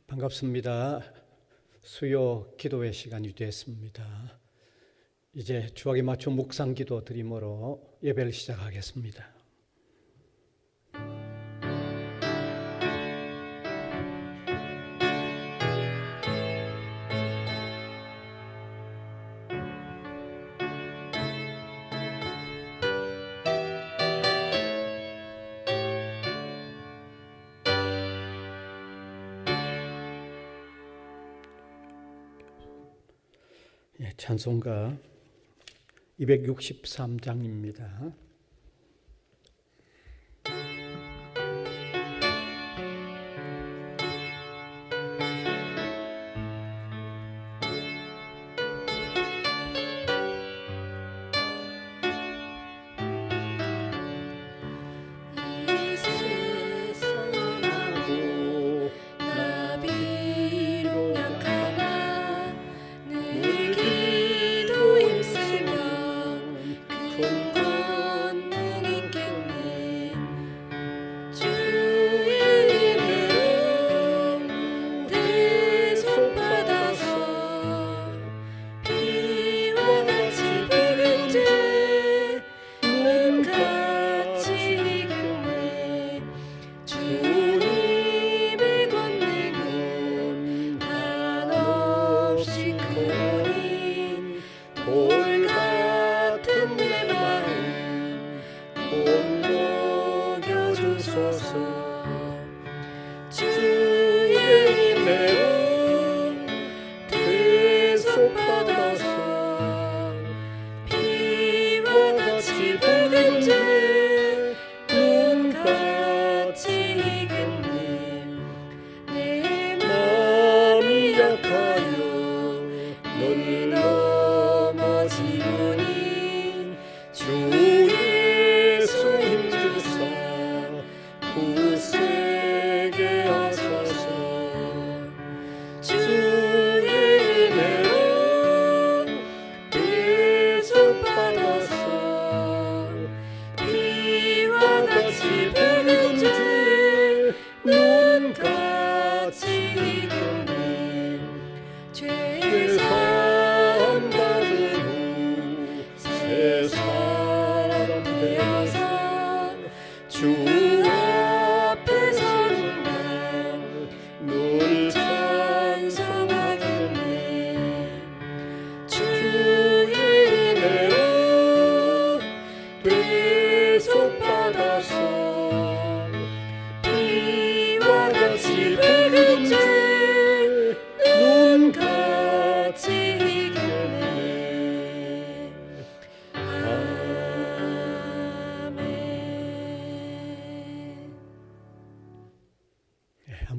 반갑습니다. 수요 기도회 시간이 됐습니다. 이제 주학에 맞춰 묵상 기도 드림으로 예배를 시작하겠습니다. 찬송가 263장입니다.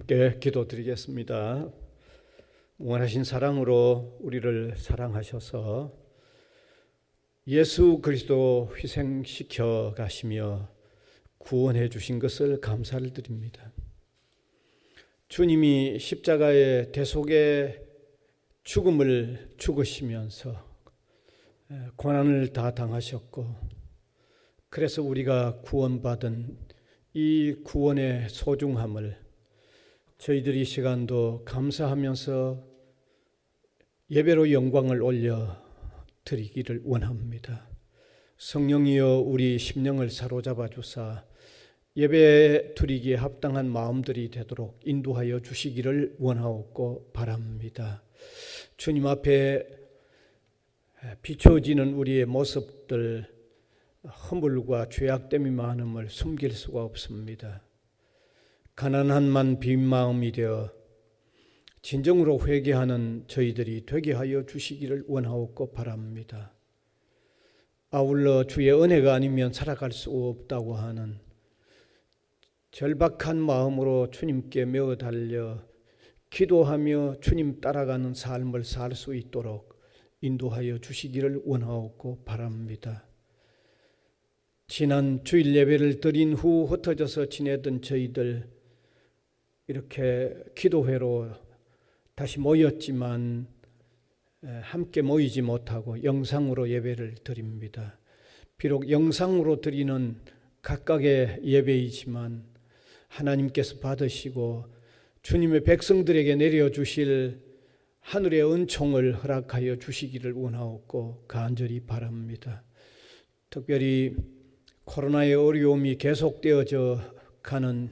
함께 기도드리겠습니다. 무한하신 사랑으로 우리를 사랑하셔서 예수 그리스도 희생시켜 가시며 구원해 주신 것을 감사를 드립니다. 주님이 십자가의 대속의 죽음을 죽으시면서 고난을 다 당하셨고, 그래서 우리가 구원받은 이 구원의 소중함을 저희들이 이 시간도 감사하면서 예배로 영광을 올려 드리기를 원합니다. 성령이여 우리 심령을 사로잡아 주사 예배 드리기에 합당한 마음들이 되도록 인도하여 주시기를 원하옵고 바랍니다. 주님 앞에 비춰지는 우리의 모습들, 허물과 죄악됨이 많음을 숨길 수가 없습니다. 가난한만 빈 마음이 되어 진정으로 회개하는 저희들이 되게 하여 주시기를 원하옵고 바랍니다. 아울러 주의 은혜가 아니면 살아갈 수 없다고 하는 절박한 마음으로 주님께 메어 달려 기도하며 주님 따라가는 삶을 살 수 있도록 인도하여 주시기를 원하옵고 바랍니다. 지난 주일 예배를 드린 후 흩어져서 지내던 저희들, 이렇게 기도회로 다시 모였지만 함께 모이지 못하고 영상으로 예배를 드립니다. 비록 영상으로 드리는 각각의 예배이지만 하나님께서 받으시고 주님의 백성들에게 내려주실 하늘의 은총을 허락하여 주시기를 원하옵고 간절히 바랍니다. 특별히 코로나의 어려움이 계속되어져 가는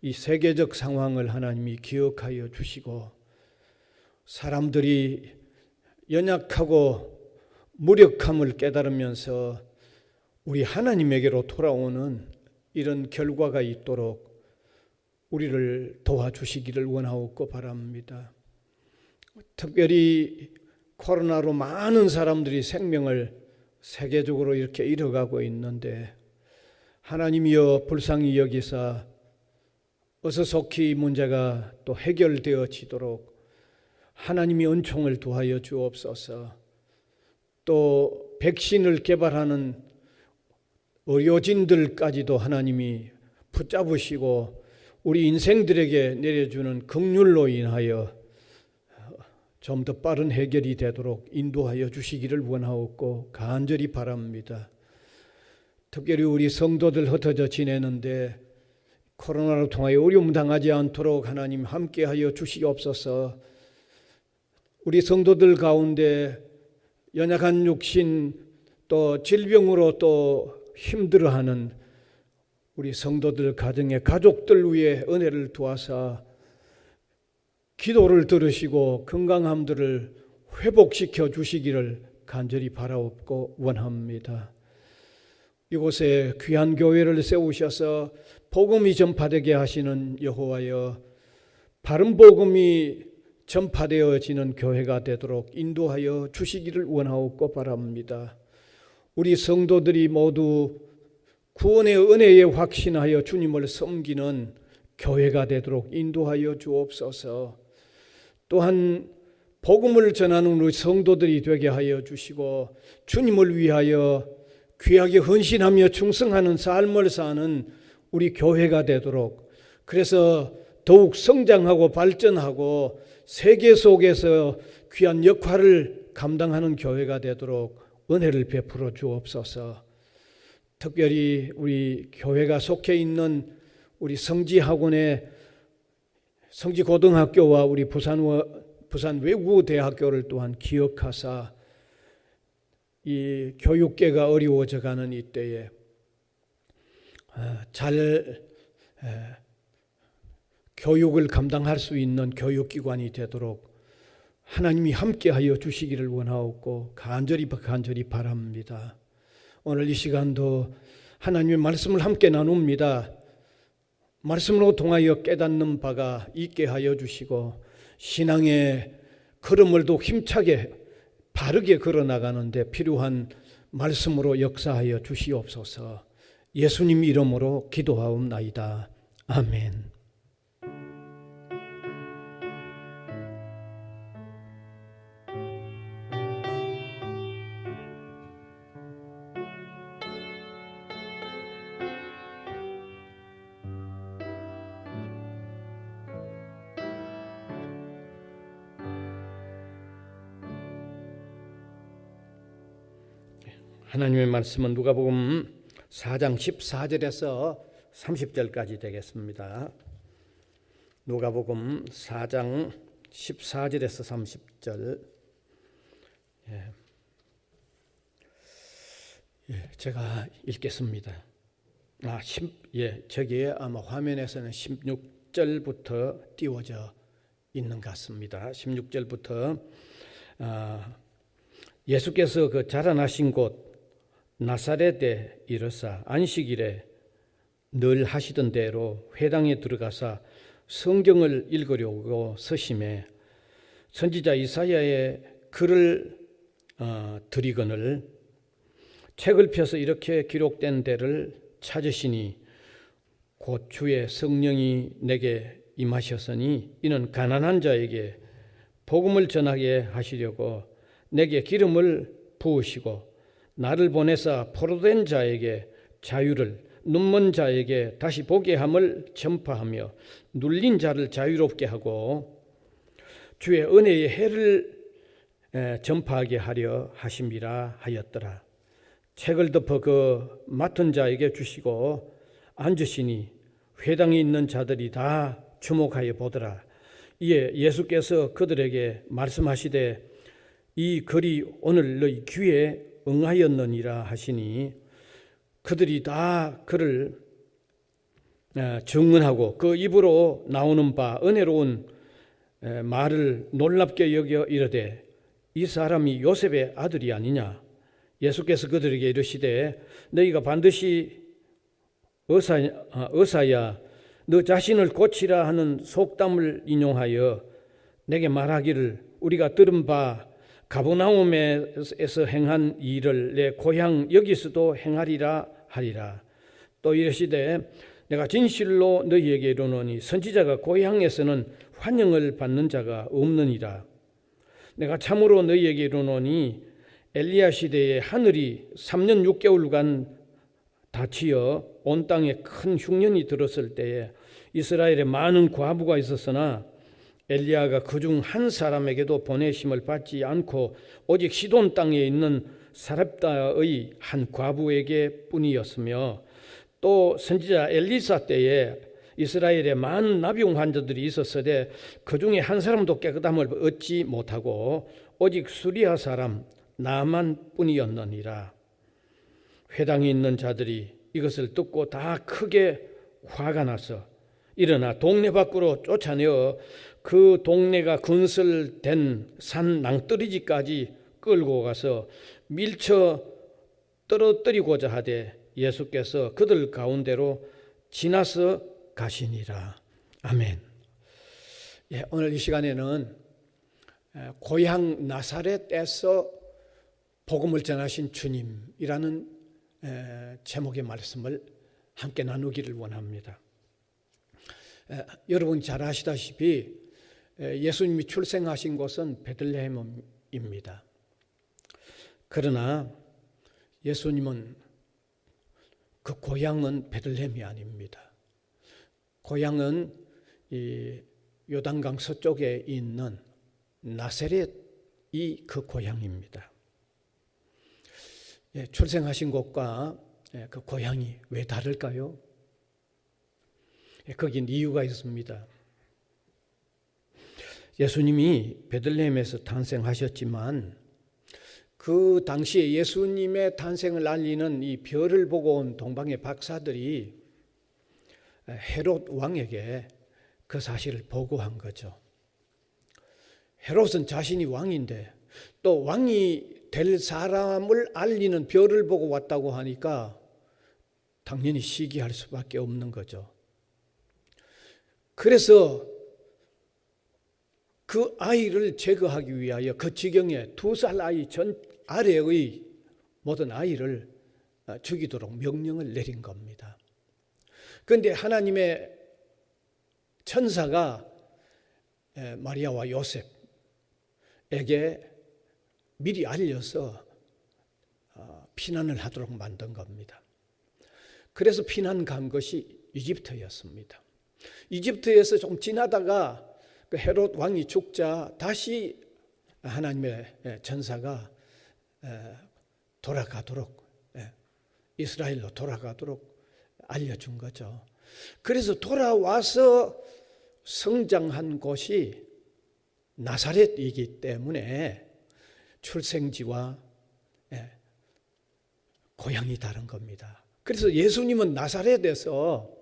이 세계적 상황을 하나님이 기억하여 주시고 사람들이 연약하고 무력함을 깨달으면서 우리 하나님에게로 돌아오는 이런 결과가 있도록 우리를 도와주시기를 원하옵고 바랍니다. 특별히 코로나로 많은 사람들이 생명을 세계적으로 이렇게 잃어가고 있는데 하나님이여 불쌍히 여기사 어서 속히 문제가 또 해결되어지도록 하나님이 은총을 도하여 주옵소서. 또 백신을 개발하는 의료진들까지도 하나님이 붙잡으시고 우리 인생들에게 내려주는 긍휼로 인하여 좀 더 빠른 해결이 되도록 인도하여 주시기를 원하옵고 간절히 바랍니다. 특별히 우리 성도들 흩어져 지내는데 코로나로 통하여 어려움 당하지 않도록 하나님 함께하여 주시옵소서. 우리 성도들 가운데 연약한 육신 또 질병으로 또 힘들어하는 우리 성도들 가정의 가족들 위에 은혜를 두어서 기도를 들으시고 건강함들을 회복시켜 주시기를 간절히 바라옵고 원합니다. 이곳에 귀한 교회를 세우셔서 복음이 전파되게 하시는 여호와여, 바른 복음이 전파되어지는 교회가 되도록 인도하여 주시기를 원하옵고 바랍니다. 우리 성도들이 모두 구원의 은혜에 확신하여 주님을 섬기는 교회가 되도록 인도하여 주옵소서. 또한 복음을 전하는 우리 성도들이 되게 하여 주시고 주님을 위하여 귀하게 헌신하며 충성하는 삶을 사는 우리 교회가 되도록, 그래서 더욱 성장하고 발전하고 세계 속에서 귀한 역할을 감당하는 교회가 되도록 은혜를 베풀어 주옵소서. 특별히 우리 교회가 속해 있는 우리 성지학원의 성지고등학교와 우리 부산 외국어대학교를 또한 기억하사 이 교육계가 어려워져 가는 이때에 잘 교육을 감당할 수 있는 교육기관이 되도록 하나님이 함께하여 주시기를 원하옵고 간절히 바랍니다. 오늘 이 시간도 하나님의 말씀을 함께 나눕니다. 말씀으로 통하여 깨닫는 바가 있게 하여 주시고 신앙의 걸음을 더 힘차게 바르게 걸어나가는데 필요한 말씀으로 역사하여 주시옵소서. 예수님 이름으로 기도하옵나이다. 아멘. 하나님의 말씀은 누가복음 4장 14절에서 30절까지 되겠습니다. 누가복음 4장 14절에서 30절. 제가 읽겠습니다. 저기에 아마 화면에서는 16절부터 띄워져 있는 것 같습니다. 16절부터 예수께서 그 자라나신 곳 나사렛에 이르사 안식일에 늘 하시던 대로 회당에 들어가사 성경을 읽으려고 서심해 선지자 이사야의 글을 드리거늘 책을 펴서 이렇게 기록된 데를 찾으시니 곧 주의 성령이 내게 임하셨으니 이는 가난한 자에게 복음을 전하게 하시려고 내게 기름을 부으시고 나를 보내사 포로된 자에게 자유를, 눈먼 자에게 다시 보게 함을 전파하며 눌린 자를 자유롭게 하고 주의 은혜의 해를 전파하게 하려 하심이라 하였더라. 책을 덮어 그 맡은 자에게 주시고 앉으시니 회당에 있는 자들이 다 주목하여 보더라. 이에 예수께서 그들에게 말씀하시되 이 글이 오늘 너희 귀에 응하였느니라 하시니 그들이 다 그를 증언하고 그 입으로 나오는 바 은혜로운 말을 놀랍게 여겨 이르되 이 사람이 요셉의 아들이 아니냐. 예수께서 그들에게 이르시되 너희가 반드시 의사야 너 자신을 고치라 하는 속담을 인용하여 내게 말하기를 우리가 들은 바 가버나움에서 행한 일을 내 고향 여기서도 행하리라 하리라. 또 이르시되 내가 진실로 너희에게 이르노니 선지자가 고향에서는 환영을 받는 자가 없느니라. 내가 참으로 너희에게 이르노니 엘리야 시대에 하늘이 3년 6개월간 닫히어 온 땅에 큰 흉년이 들었을 때에 이스라엘에 많은 과부가 있었으나 엘리야가 그중 한 사람에게도 보내심을 받지 않고 오직 시돈 땅에 있는 사렙다의 한 과부에게 뿐이었으며 또 선지자 엘리사 때에 이스라엘에 많은 나병 환자들이 있었으되 그중에 한 사람도 깨끗함을 얻지 못하고 오직 수리아 사람 나만 뿐이었느니라. 회당에 있는 자들이 이것을 듣고 다 크게 화가 나서 일어나 동네 밖으로 쫓아내어 그 동네가 건설된 산 낭떠러지까지 끌고 가서 밀쳐 떨어뜨리고자 하되 예수께서 그들 가운데로 지나서 가시니라. 아멘. 오늘 이 시간에는 고향 나사렛에서 복음을 전하신 주님이라는 제목의 말씀을 함께 나누기를 원합니다. 여러분 잘 아시다시피 예수님이 출생하신 곳은 베들레헴입니다. 그러나 예수님은 그 고향은 베들레헴이 아닙니다. 고향은 이 요단강 서쪽에 있는 나사렛이 그 고향입니다. 출생하신 곳과 그 고향이 왜 다를까요? 거긴 이유가 있습니다. 예수님이 베들레헴에서 탄생하셨지만 그 당시에 예수님의 탄생을 알리는 이 별을 보고 온 동방의 박사들이 헤롯 왕에게 그 사실을 보고한 거죠. 헤롯은 자신이 왕인데 또 왕이 될 사람을 알리는 별을 보고 왔다고 하니까 당연히 시기할 수밖에 없는 거죠. 그래서 그 아이를 제거하기 위하여 그 지경에 2살 아이 전 아래의 모든 아이를 죽이도록 명령을 내린 겁니다. 그런데 하나님의 천사가 마리아와 요셉에게 미리 알려서 피난을 하도록 만든 겁니다. 그래서 피난 간 것이 이집트였습니다. 이집트에서 좀 지나다가 그 헤롯 왕이 죽자 다시 하나님의 천사가 돌아가도록 이스라엘로 돌아가도록 알려준 거죠. 그래서 돌아와서 성장한 곳이 나사렛이기 때문에 출생지와 고향이 다른 겁니다. 그래서 예수님은 나사렛에서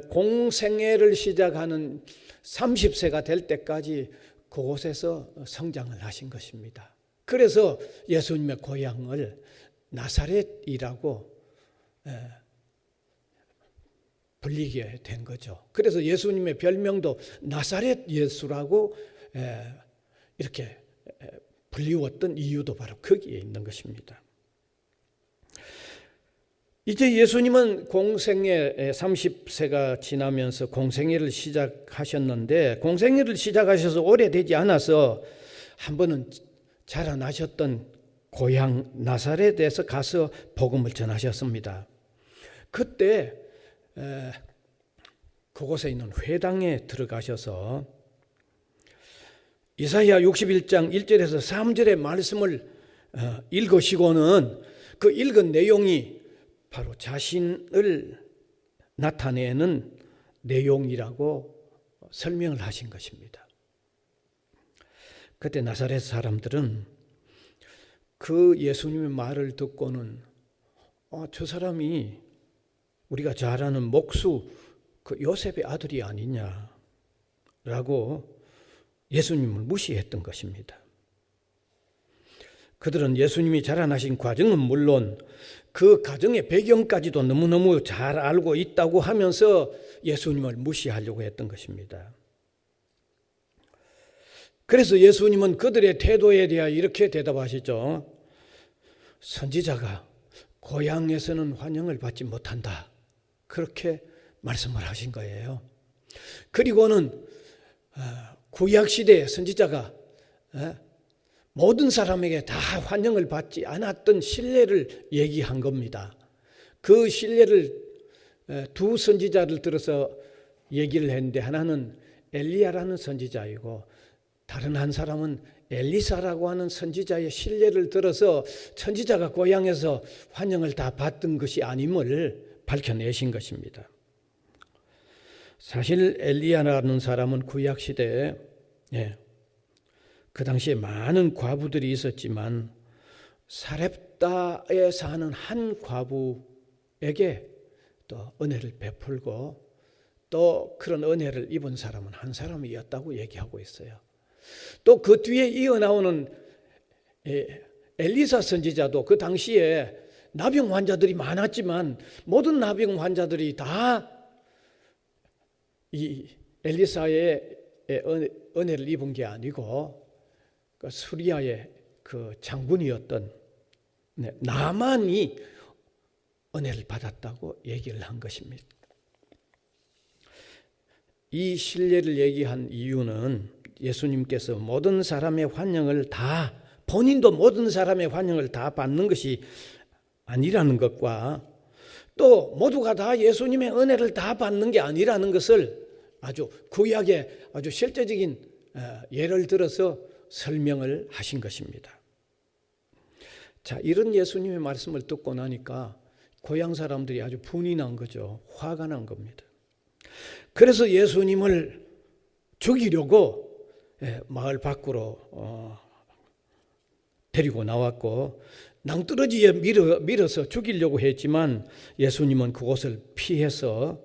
공생애를 시작하는 30세가 될 때까지 그곳에서 성장을 하신 것입니다. 그래서 예수님의 고향을 나사렛이라고 불리게 된 거죠. 그래서 예수님의 별명도 나사렛 예수라고 이렇게 불리웠던 이유도 바로 거기에 있는 것입니다. 이제 예수님은 공생애 30세가 지나면서 공생애를 시작하셨는데 공생애를 시작하셔서 오래되지 않아서 한 번은 자라나셨던 고향 나사렛에서 가서 복음을 전하셨습니다. 그때 그곳에 있는 회당에 들어가셔서 이사야 61장 1절에서 3절의 말씀을 읽으시고는 그 읽은 내용이 바로 자신을 나타내는 내용이라고 설명을 하신 것입니다. 그때 나사렛 사람들은 그 예수님의 말을 듣고는 저 사람이 우리가 잘 아는 목수 그 요셉의 아들이 아니냐라고 예수님을 무시했던 것입니다. 그들은 예수님이 자라나신 과정은 물론 그 가정의 배경까지도 너무너무 잘 알고 있다고 하면서 예수님을 무시하려고 했던 것입니다. 그래서 예수님은 그들의 태도에 대하여 이렇게 대답하시죠. 선지자가 고향에서는 환영을 받지 못한다. 그렇게 말씀을 하신 거예요. 그리고는 구약시대의 선지자가 모든 사람에게 다 환영을 받지 않았던 신뢰를 얘기한 겁니다. 그 신뢰를 두 선지자를 들어서 얘기를 했는데 하나는 엘리야라는 선지자이고 다른 한 사람은 엘리사라고 하는 선지자의 신뢰를 들어서 선지자가 고향에서 환영을 다 받던 것이 아님을 밝혀내신 것입니다. 사실 엘리야라는 사람은 구약시대에 그 당시에 많은 과부들이 있었지만 사렙다에 사는 한 과부에게 또 은혜를 베풀고 또 그런 은혜를 입은 사람은 한 사람이었다고 얘기하고 있어요. 또 그 뒤에 이어나오는 엘리사 선지자도 그 당시에 나병 환자들이 많았지만 모든 나병 환자들이 다 이 엘리사의 은혜를 입은 게 아니고 그 수리아의 그 장군이었던 나만이 은혜를 받았다고 얘기를 한 것입니다. 이 신뢰를 얘기한 이유는 예수님께서 모든 사람의 환영을 다 본인도 모든 사람의 환영을 다 받는 것이 아니라는 것과 또 모두가 다 예수님의 은혜를 다 받는 게 아니라는 것을 아주 구약의 아주 실제적인 예를 들어서 설명을 하신 것입니다. 자, 이런 예수님의 말씀을 듣고 나니까 고향 사람들이 아주 분이 난 거죠. 화가 난 겁니다. 그래서 예수님을 죽이려고 마을 밖으로 데리고 나왔고 낭떠러지에 밀어서 죽이려고 했지만 예수님은 그곳을 피해서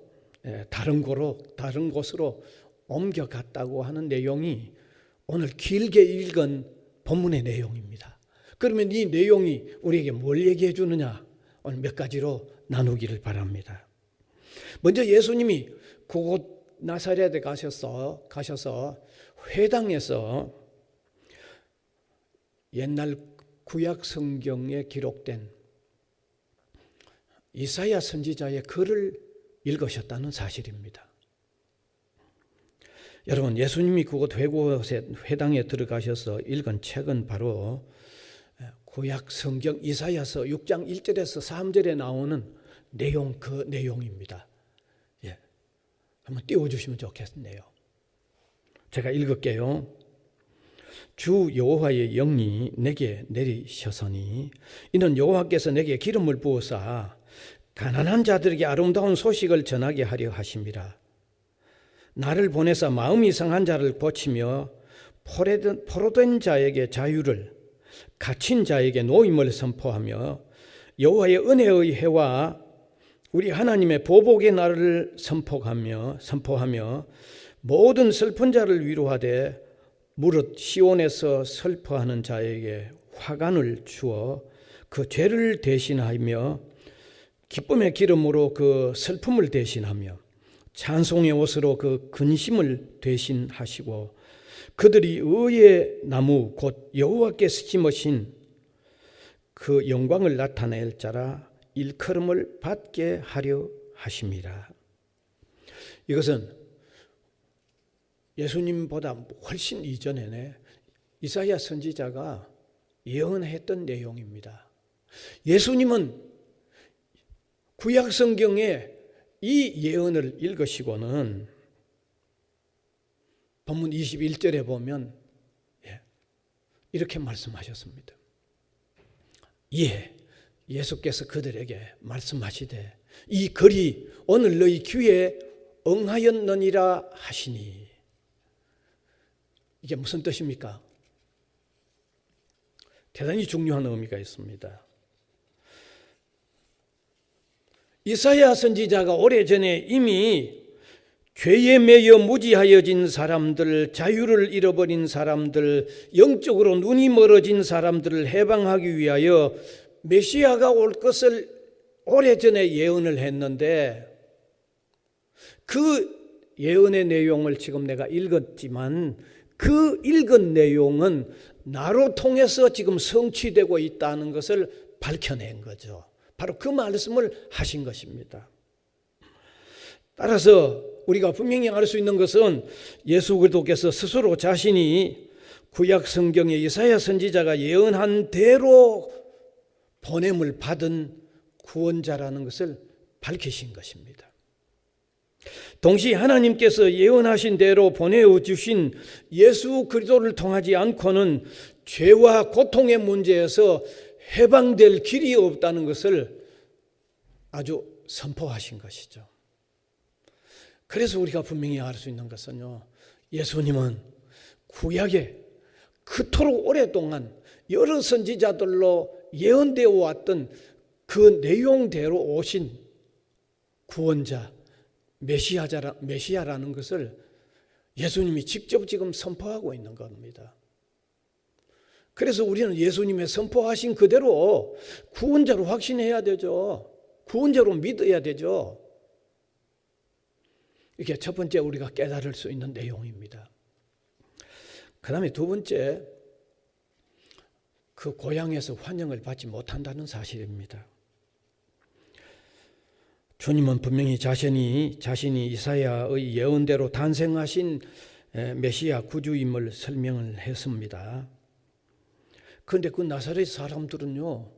다른 곳으로 옮겨갔다고 하는 내용이 오늘 길게 읽은 본문의 내용입니다. 그러면 이 내용이 우리에게 뭘 얘기해 주느냐? 오늘 몇 가지로 나누기를 바랍니다. 먼저 예수님이 그곳 나사렛에 가셔서 회당에서 옛날 구약 성경에 기록된 이사야 선지자의 글을 읽으셨다는 사실입니다. 여러분, 예수님이 그곳 회당에 들어가셔서 읽은 책은 바로 구약 성경 이사야서 6장 1절에서 3절에 나오는 그 내용입니다. 한번 띄워주시면 좋겠네요. 제가 읽을게요. 주 여호와의 영이 내게 내리셔서니 이는 여호와께서 내게 기름을 부으사 가난한 자들에게 아름다운 소식을 전하게 하려 하심이라. 나를 보내사 마음이 상한 자를 고치며 포로된 자에게 자유를, 갇힌 자에게 노임을 선포하며 여호와의 은혜의 해와 우리 하나님의 보복의 날을 선포하며 모든 슬픈 자를 위로하되 무릇 시온에서 슬퍼하는 자에게 화관을 주어 그 죄를 대신하며 기쁨의 기름으로 그 슬픔을 대신하며 찬송의 옷으로 그 근심을 대신하시고 그들이 의의 나무 곧 여호와께서 심으신 그 영광을 나타낼 자라 일컬음을 받게 하려 하심이라. 이것은 예수님보다 훨씬 이전에 이사야 선지자가 예언했던 내용입니다. 예수님은 구약 성경에 이 예언을 읽으시고는 본문 21절에 보면 이렇게 말씀하셨습니다. 예수께서 그들에게 말씀하시되 이 글이 오늘 너희 귀에 응하였느니라 하시니 이게 무슨 뜻입니까? 대단히 중요한 의미가 있습니다. 이사야 선지자가 오래전에 이미 죄에 매여 무지하여진 사람들, 자유를 잃어버린 사람들, 영적으로 눈이 멀어진 사람들을 해방하기 위하여 메시아가 올 것을 오래전에 예언을 했는데, 그 예언의 내용을 지금 내가 읽었지만 그 읽은 내용은 나로 통해서 지금 성취되고 있다는 것을 밝혀낸 거죠. 바로 그 말씀을 하신 것입니다. 따라서 우리가 분명히 알 수 있는 것은 예수 그리스도께서 스스로 자신이 구약 성경의 이사야 선지자가 예언한 대로 보냄을 받은 구원자라는 것을 밝히신 것입니다. 동시에 하나님께서 예언하신 대로 보내주신 예수 그리스도를 통하지 않고는 죄와 고통의 문제에서 해방될 길이 없다는 것을 아주 선포하신 것이죠. 그래서 우리가 분명히 알 수 있는 것은요, 예수님은 구약에 그토록 오랫동안 여러 선지자들로 예언되어 왔던 그 내용대로 오신 구원자, 메시아라는 것을 예수님이 직접 지금 선포하고 있는 겁니다. 그래서 우리는 예수님의 선포하신 그대로 구원자로 확신해야 되죠. 구원자로 믿어야 되죠. 이게 첫 번째 우리가 깨달을 수 있는 내용입니다. 그 다음에 두 번째, 그 고향에서 환영을 받지 못한다는 사실입니다. 주님은 분명히 자신이 이사야의 예언대로 탄생하신 메시아 구주임을 설명을 했습니다. 그런데 그 나사렛 사람들은요,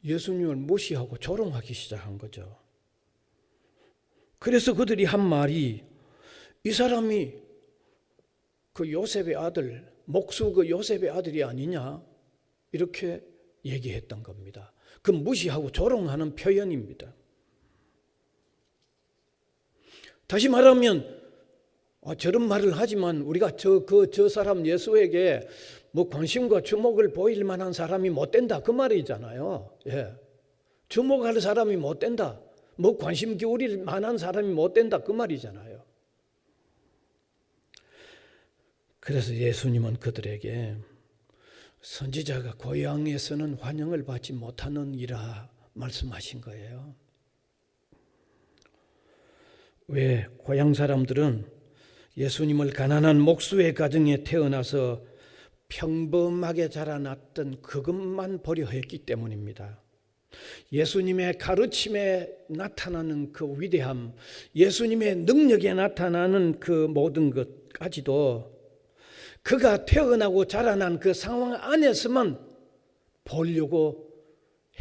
예수님을 무시하고 조롱하기 시작한 거죠. 그래서 그들이 한 말이, 이 사람이 그 요셉의 아들, 목수 그 요셉의 아들이 아니냐, 이렇게 얘기했던 겁니다. 그 무시하고 조롱하는 표현입니다. 다시 말하면 저런 말을 하지만 우리가 저 사람 예수에게 뭐 관심과 주목을 보일 만한 사람이 못 된다, 그 말이잖아요. 예. 주목할 사람이 못 된다, 뭐 관심 기울일 만한 사람이 못 된다, 그 말이잖아요. 그래서 예수님은 그들에게 선지자가 고향에서는 환영을 받지 못하느니라 말씀하신 거예요. 왜? 고향 사람들은 예수님을 가난한 목수의 가정에 태어나서 평범하게 자라났던 그것만 보려 했기 때문입니다. 예수님의 가르침에 나타나는 그 위대함, 예수님의 능력에 나타나는 그 모든 것까지도 그가 태어나고 자라난 그 상황 안에서만 보려고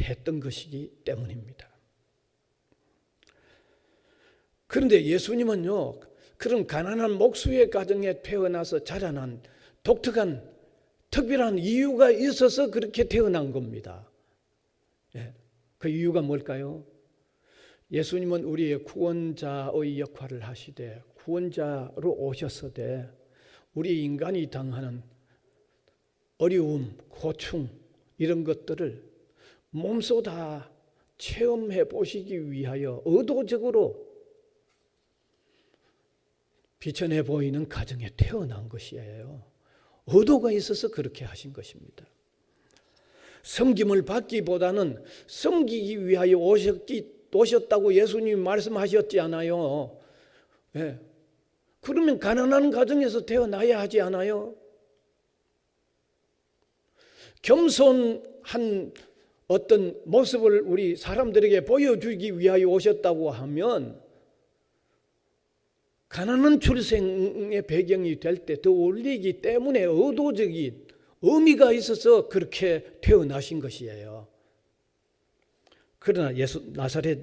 했던 것이기 때문입니다. 그런데 예수님은요, 그런 가난한 목수의 가정에 태어나서 자라난 독특한 특별한 이유가 있어서 그렇게 태어난 겁니다. 예, 그 이유가 뭘까요? 예수님은 우리의 구원자의 역할을 하시되 구원자로 오셨으되 우리 인간이 당하는 어려움, 고충 이런 것들을 몸소 다 체험해 보시기 위하여 의도적으로 비천해 보이는 가정에 태어난 것이에요. 의도가 있어서 그렇게 하신 것입니다. 섬김을 받기보다는 섬기기 위하여 오셨다고 예수님이 말씀하셨지 않아요. 예. 그러면 가난한 가정에서 태어나야 하지 않아요? 겸손한 어떤 모습을 우리 사람들에게 보여주기 위하여 오셨다고 하면 가난한 출생의 배경이 될 때 더 어울리기 때문에 의도적인 의미가 있어서 그렇게 태어나신 것이에요. 그러나 나사렛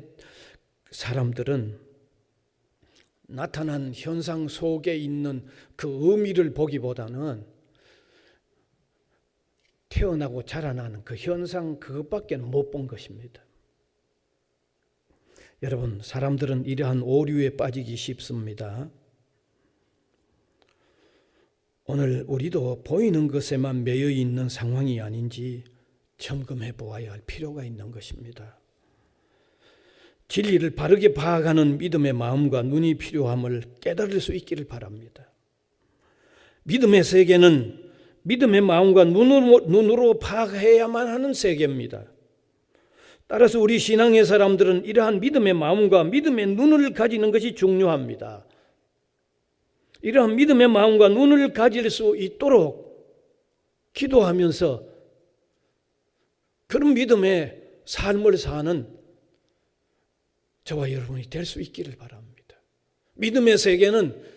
사람들은 나타난 현상 속에 있는 그 의미를 보기보다는 태어나고 자라나는 그 현상 그것밖에 못 본 것입니다. 여러분, 사람들은 이러한 오류에 빠지기 쉽습니다. 오늘 우리도 보이는 것에만 매여 있는 상황이 아닌지 점검해 보아야 할 필요가 있는 것입니다. 진리를 바르게 파악하는 믿음의 마음과 눈이 필요함을 깨달을 수 있기를 바랍니다. 믿음의 세계는 믿음의 마음과 눈으로 파악해야만 하는 세계입니다. 따라서 우리 신앙의 사람들은 이러한 믿음의 마음과 믿음의 눈을 가지는 것이 중요합니다. 이러한 믿음의 마음과 눈을 가질 수 있도록 기도하면서 그런 믿음의 삶을 사는 저와 여러분이 될 수 있기를 바랍니다. 믿음의 세계는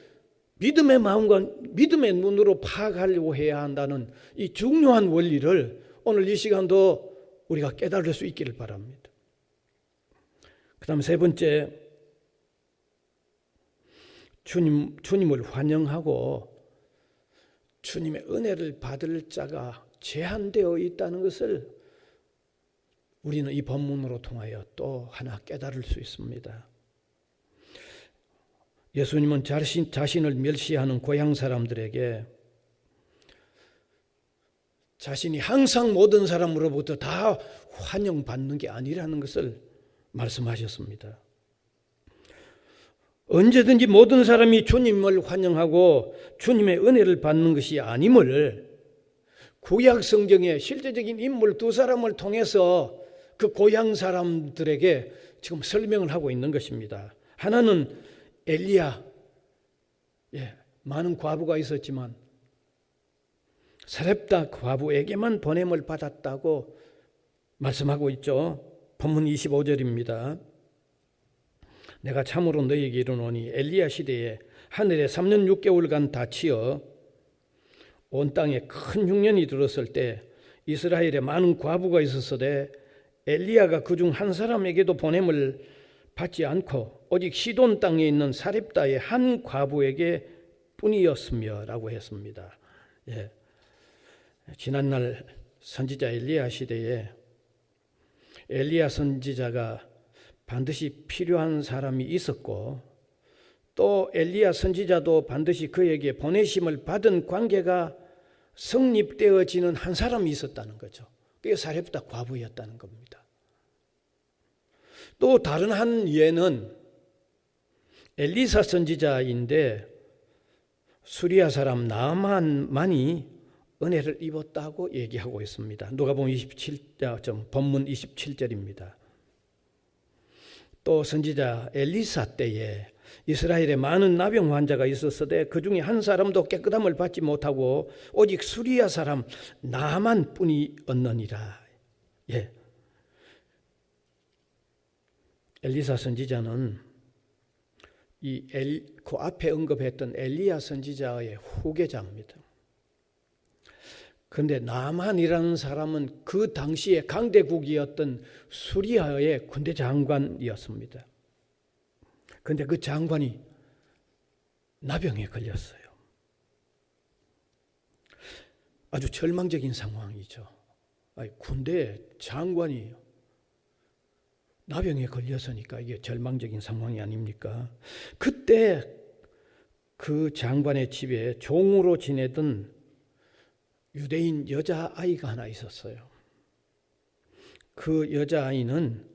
믿음의 마음과 믿음의 눈으로 파악하려고 해야 한다는 이 중요한 원리를 오늘 이 시간도 우리가 깨달을 수 있기를 바랍니다. 그 다음 세 번째, 주님을 환영하고 주님의 은혜를 받을 자가 제한되어 있다는 것을 우리는 이 본문으로 통하여 또 하나 깨달을 수 있습니다. 예수님은 자신을 멸시하는 고향 사람들에게 자신이 항상 모든 사람으로부터 다 환영받는 게 아니라는 것을 말씀하셨습니다. 언제든지 모든 사람이 주님을 환영하고 주님의 은혜를 받는 것이 아님을 구약 성경의 실제적인 인물 두 사람을 통해서 그 고향 사람들에게 지금 설명을 하고 있는 것입니다. 하나는 엘리야, 많은 과부가 있었지만 사렙다 과부에게만 보냄을 받았다고 말씀하고 있죠. 본문 25절입니다. 내가 참으로 너희에게 이르노니 엘리야 시대에 하늘에 3년 6개월간 닫히어 온 땅에 큰 흉년이 들었을 때 이스라엘에 많은 과부가 있었으되 엘리야가 그중 한 사람에게도 보냄을 받지 않고 오직 시돈 땅에 있는 사렙다의 한 과부에게 뿐이었으며 라고 했습니다. 지난날 선지자 엘리야 시대에 엘리야 선지자가 반드시 필요한 사람이 있었고 또 엘리야 선지자도 반드시 그에게 보내심을 받은 관계가 성립되어지는 한 사람이 있었다는 거죠. 그게 사렙다 과부였다는 겁니다. 또 다른 한 예는 엘리사 선지자인데 수리아 사람 나아만이 은혜를 입었다고 얘기하고 있습니다. 누가복음 본문 27절입니다. 또 선지자 엘리사 때에 이스라엘에 많은 나병 환자가 있었으되 그 중에 한 사람도 깨끗함을 받지 못하고 오직 수리아 사람 나만 뿐이었느니라. 엘리사 선지자는 그 앞에 언급했던 엘리야 선지자의 후계자입니다. 그런데 나만이라는 사람은 그 당시에 강대국이었던 수리아의 군대 장관이었습니다. 그런데 그 장관이 나병에 걸렸어요. 아주 절망적인 상황이죠. 군대 장관이 나병에 걸렸으니까 이게 절망적인 상황이 아닙니까? 그때 그 장관의 집에 종으로 지내던 유대인 여자아이가 하나 있었어요. 그 여자아이는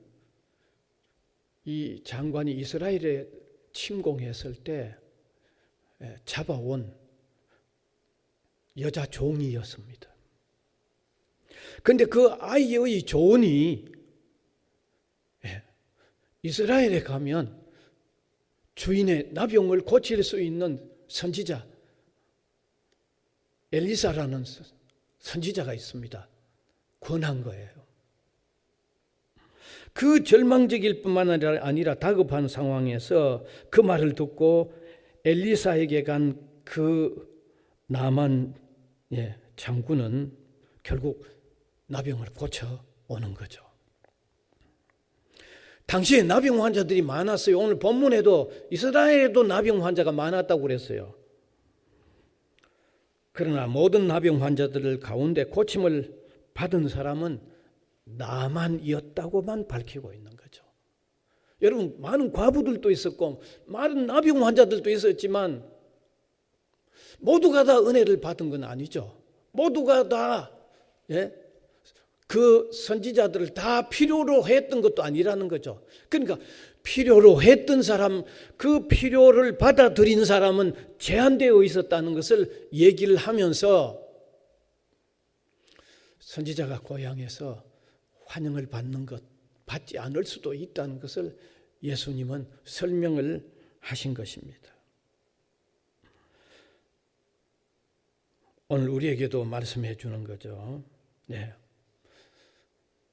이 장관이 이스라엘에 침공했을 때 잡아온 여자 종이었습니다. 그런데 그 아이의 조언이 이스라엘에 가면 주인의 나병을 고칠 수 있는 선지자 엘리사라는 선지자가 있습니다. 권한 거예요. 그 절망적일 뿐만 아니라 다급한 상황에서 그 말을 듣고 엘리사에게 간 그 나만 장군은 결국 나병을 고쳐 오는 거죠. 당시에 나병 환자들이 많았어요. 오늘 본문에도 이스라엘에도 나병 환자가 많았다고 그랬어요. 그러나 모든 나병 환자들 가운데 고침을 받은 사람은 나만이었다고만 밝히고 있는 거죠. 여러분, 많은 과부들도 있었고 많은 나병 환자들도 있었지만 모두가 다 은혜를 받은 건 아니죠. 모두가 다 그 선지자들을 다 필요로 했던 것도 아니라는 거죠. 그러니까 필요로 했던 사람, 그 필요를 받아들인 사람은 제한되어 있었다는 것을 얘기를 하면서 선지자가 고향에서 환영을 받는 것, 받지 않을 수도 있다는 것을 예수님은 설명을 하신 것입니다. 오늘 우리에게도 말씀해 주는 거죠. 네.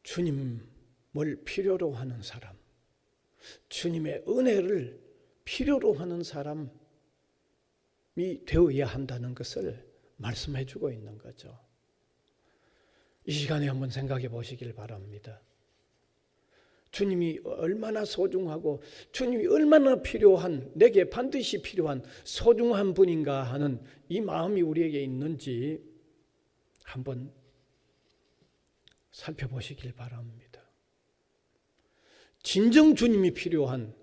주님을 필요로 하는 사람, 주님의 은혜를 필요로 하는 사람이 되어야 한다는 것을 말씀해 주고 있는 거죠. 이 시간에 한번 생각해 보시길 바랍니다. 주님이 얼마나 소중하고 주님이 얼마나 필요한, 내게 반드시 필요한 소중한 분인가 하는 이 마음이 우리에게 있는지 한번 살펴보시길 바랍니다. 진정 주님이 필요한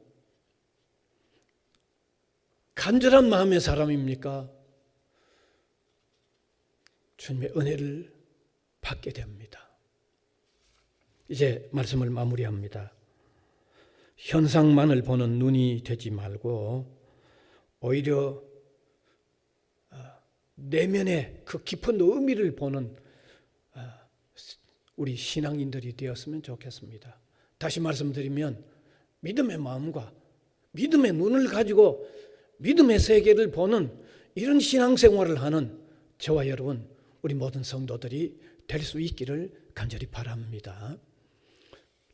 간절한 마음의 사람입니까? 주님의 은혜를 받게 됩니다. 이제 말씀을 마무리합니다. 현상만을 보는 눈이 되지 말고 오히려 내면의 그 깊은 의미를 보는 우리 신앙인들이 되었으면 좋겠습니다. 다시 말씀드리면 믿음의 마음과 믿음의 눈을 가지고 믿음의 세계를 보는 이런 신앙생활을 하는 저와 여러분, 우리 모든 성도들이 될 수 있기를 간절히 바랍니다.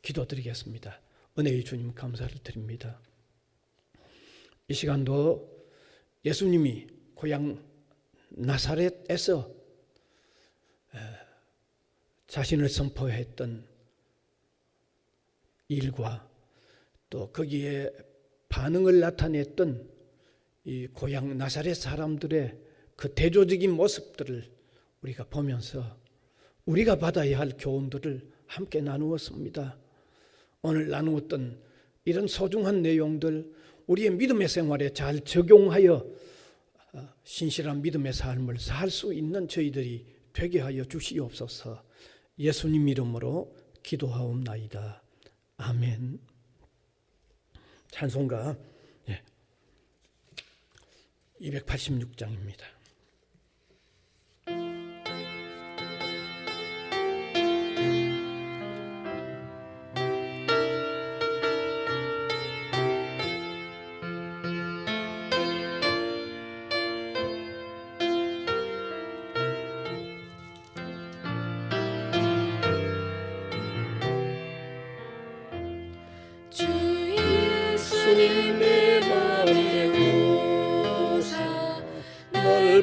기도드리겠습니다. 은혜의 주님 감사를 드립니다. 이 시간도 예수님이 고향 나사렛에서 자신을 선포했던 일과 또 거기에 반응을 나타냈던 이 고향 나사렛 사람들의 그 대조적인 모습들을 우리가 보면서 우리가 받아야 할 교훈들을 함께 나누었습니다. 오늘 나누었던 이런 소중한 내용들 우리의 믿음의 생활에 잘 적용하여 신실한 믿음의 삶을 살 수 있는 저희들이 되게 하여 주시옵소서. 예수님 이름으로 기도하옵나이다. 아멘. 찬송가 286장입니다. 주님의 맘에 오사 널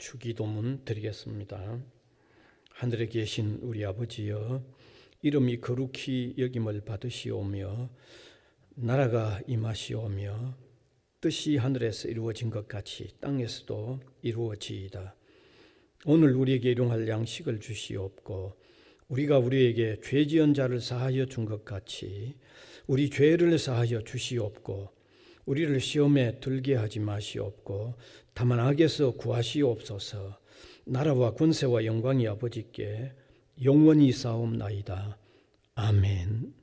주기도문 드리겠습니다. 하늘에 계신 우리 아버지여, 이름이 거룩히 여김을 받으시오며 나라가 임하시오며 뜻이 하늘에서 이루어진 것 같이 땅에서도 이루어지이다. 오늘 우리에게 일용할 양식을 주시옵고 우리가 우리에게 죄 지은 자를 사하여 준 것 같이 우리 죄를 사하여 주시옵고 우리를 시험에 들게 하지 마시옵고 다만 악에서 구하시옵소서. 나라와 권세와 영광이 아버지께 영원히 싸움나이다. 아멘.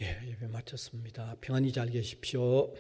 예배 마쳤습니다. 평안히 잘 계십시오.